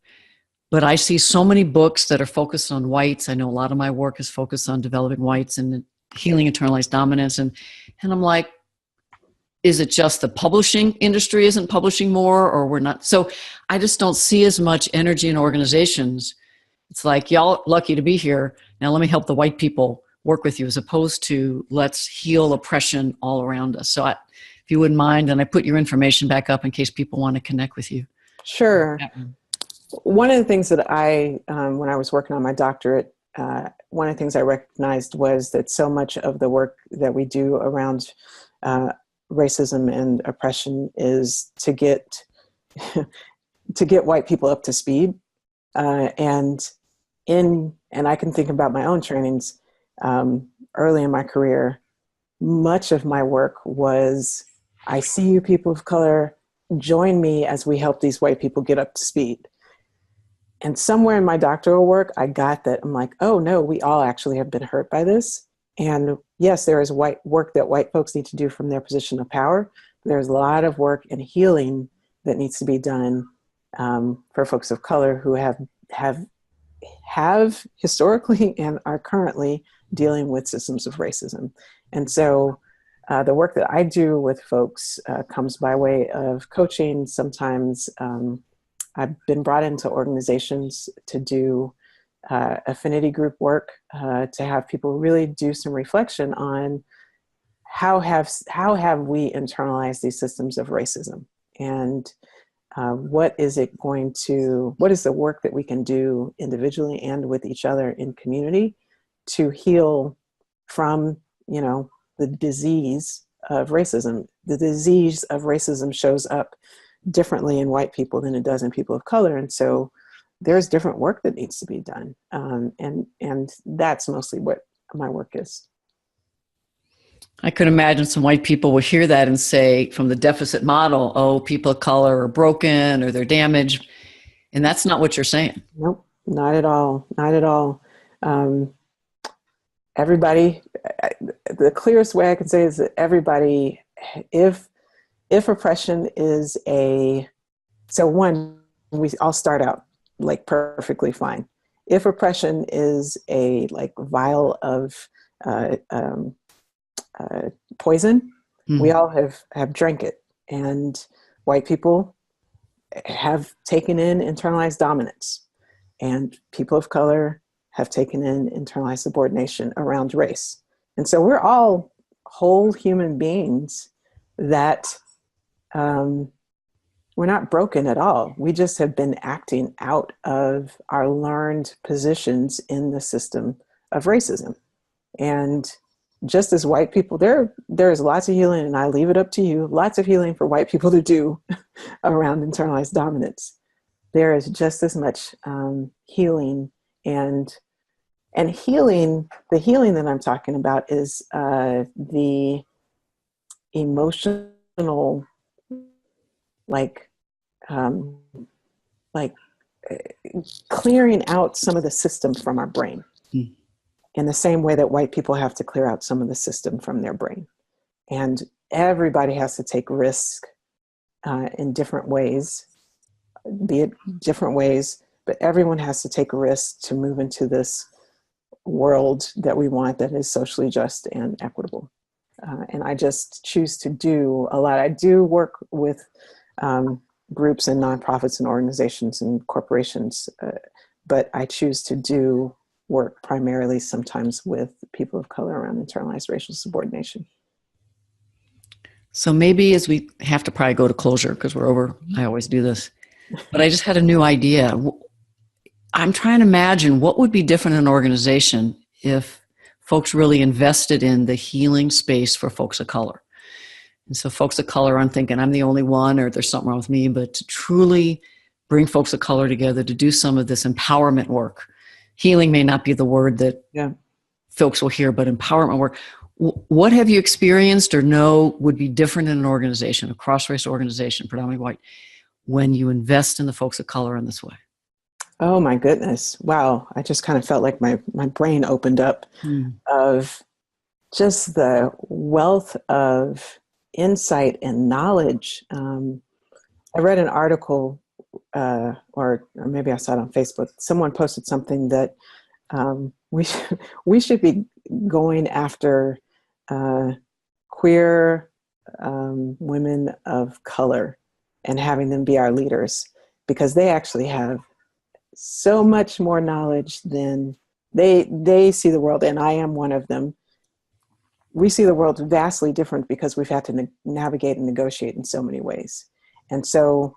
but I see so many books that are focused on whites. I know a lot of my work is focused on developing whites, and healing internalized dominance. And I'm like, is it just the publishing industry isn't publishing more, or we're not? So I just don't see as much energy in organizations. It's like, y'all lucky to be here. Now let me help the white people work with you, as opposed to let's heal oppression all around us. So if you wouldn't mind, and I put your information back up in case people want to connect with you. Sure. One of the things that when I was working on my doctorate, one of the things I recognized was that so much of the work that we do around racism and oppression is to get white people up to speed. And I can think about my own trainings early in my career. Much of my work was, I see you people of color, join me as we help these white people get up to speed. And somewhere in my doctoral work, I got that. I'm like, oh no, we all actually have been hurt by this. And yes, there is work that white folks need to do from their position of power. There's a lot of work and healing that needs to be done for folks of color who have historically and are currently dealing with systems of racism. And so the work that I do with folks comes by way of coaching. Sometimes I've been brought into organizations to do affinity group work, to have people really do some reflection on how have we internalized these systems of racism, and what is the work that we can do individually and with each other in community to heal from, the disease of racism. The disease of racism shows up differently in white people than it does in people of color. And so there's different work that needs to be done. And that's mostly what my work is. I could imagine some white people will hear that and say, from the deficit model, oh, people of color are broken or they're damaged. And that's not what you're saying. Nope, not at all. Not at all. Everybody, the clearest way I can say is that everybody, if oppression is we all start out like perfectly fine. If oppression is a vial of poison, we all have drank it. And white people have taken in internalized dominance, and people of color have taken in internalized subordination around race. And so we're all whole human beings that we're not broken at all. We just have been acting out of our learned positions in the system of racism. And just as white people, there's lots of healing, and I leave it up to you, lots of healing for white people to do around internalized dominance. There is just as much healing, and healing, the healing that I'm talking about is the emotional, clearing out some of the system from our brain. In the same way that white people have to clear out some of the system from their brain. And everybody has to take risk in different ways, but everyone has to take a risk to move into this world that we want, that is socially just and equitable. And I just choose to do a lot. I do work with groups and nonprofits and organizations and corporations, but I choose to do work primarily sometimes with people of color around internalized racial subordination. So maybe, as we have to probably go to closure because we're over, I always do this, but I just had a new idea. I'm trying to imagine what would be different in an organization if folks really invested in the healing space for folks of color. And so folks of color aren't thinking I'm the only one or there's something wrong with me, but to truly bring folks of color together to do some of this empowerment work. Healing may not be the word that folks will hear, but empowerment work. What have you experienced or know would be different in an organization, a cross-race organization, predominantly white, when you invest in the folks of color in this way? Oh my goodness. Wow. I just kind of felt like my brain opened up of just the wealth of insight and knowledge. I read an article, or maybe I saw it on Facebook. Someone posted something that we should be going after queer women of color and having them be our leaders, because they actually have so much more knowledge than they see the world, and I am one of them. We see the world vastly different because we've had to navigate and negotiate in so many ways. And so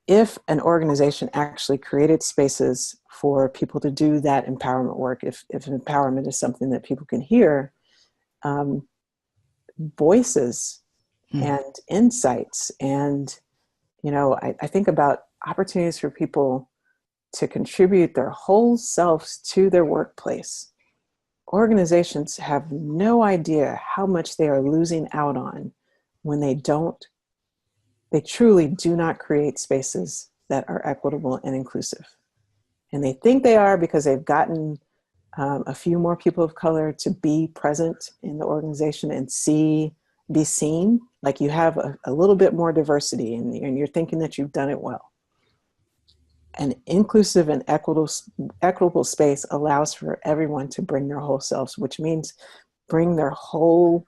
if an organization actually created spaces for people to do that empowerment work, if empowerment is something that people can hear, voices and insights, and, you know, I think about opportunities for people to contribute their whole selves to their workplace. Organizations have no idea how much they are losing out on when they truly do not create spaces that are equitable and inclusive. And they think they are because they've gotten a few more people of color to be present in the organization and be seen. Like you have a little bit more diversity and you're thinking that you've done it well. An inclusive and equitable space allows for everyone to bring their whole selves, which means bring their whole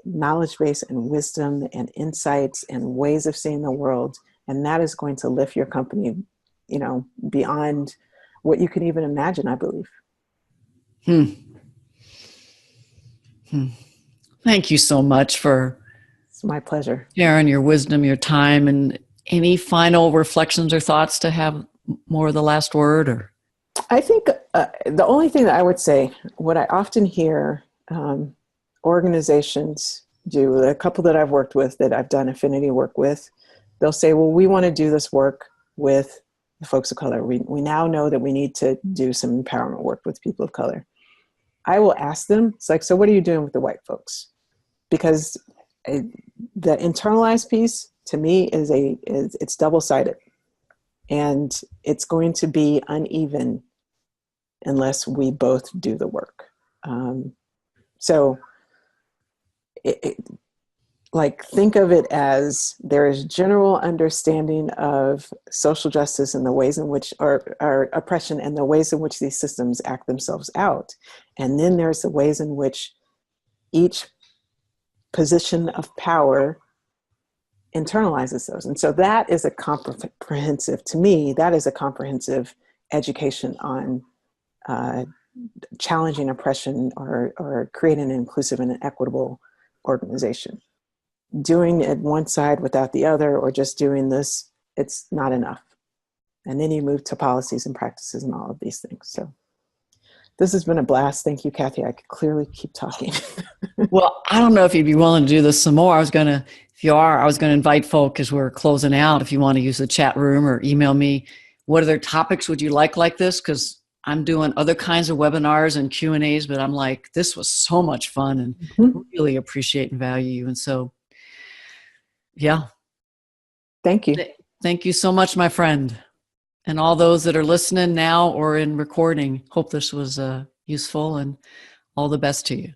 knowledge base and wisdom and insights and ways of seeing the world. And that is going to lift your company, you know, beyond what you can even imagine, I believe. Thank you so much for It's my pleasure. sharing your wisdom, your time, and any final reflections or thoughts to have more of the last word? Or I think the only thing that I would say, what I often hear organizations do, a couple that I've worked with, that I've done affinity work with, they'll say, well, we want to do this work with the folks of color. We now know that we need to do some empowerment work with people of color. I will ask them, it's like, so what are you doing with the white folks? Because the internalized piece to me is it's double-sided, and it's going to be uneven unless we both do the work. So think of it as there is general understanding of social justice and the ways in which, or oppression and the ways in which these systems act themselves out. And then there's the ways in which each position of power internalizes those. And so that is a comprehensive, to me, that is a comprehensive education on challenging oppression or creating an inclusive and an equitable organization. Doing it one side without the other, or just doing this, it's not enough. And then you move to policies and practices and all of these things. So this has been a blast. Thank you, Kathy. I could clearly keep talking. Well, I don't know if you'd be willing to do this some more. If you are, I was going to invite folk as we're closing out, if you want to use the chat room or email me, what other topics would you like this? Because I'm doing other kinds of webinars and Q&As, but I'm like, this was so much fun and really appreciate and value you. And so, yeah. Thank you. Thank you so much, my friend. And all those that are listening now or in recording, hope this was useful, and all the best to you.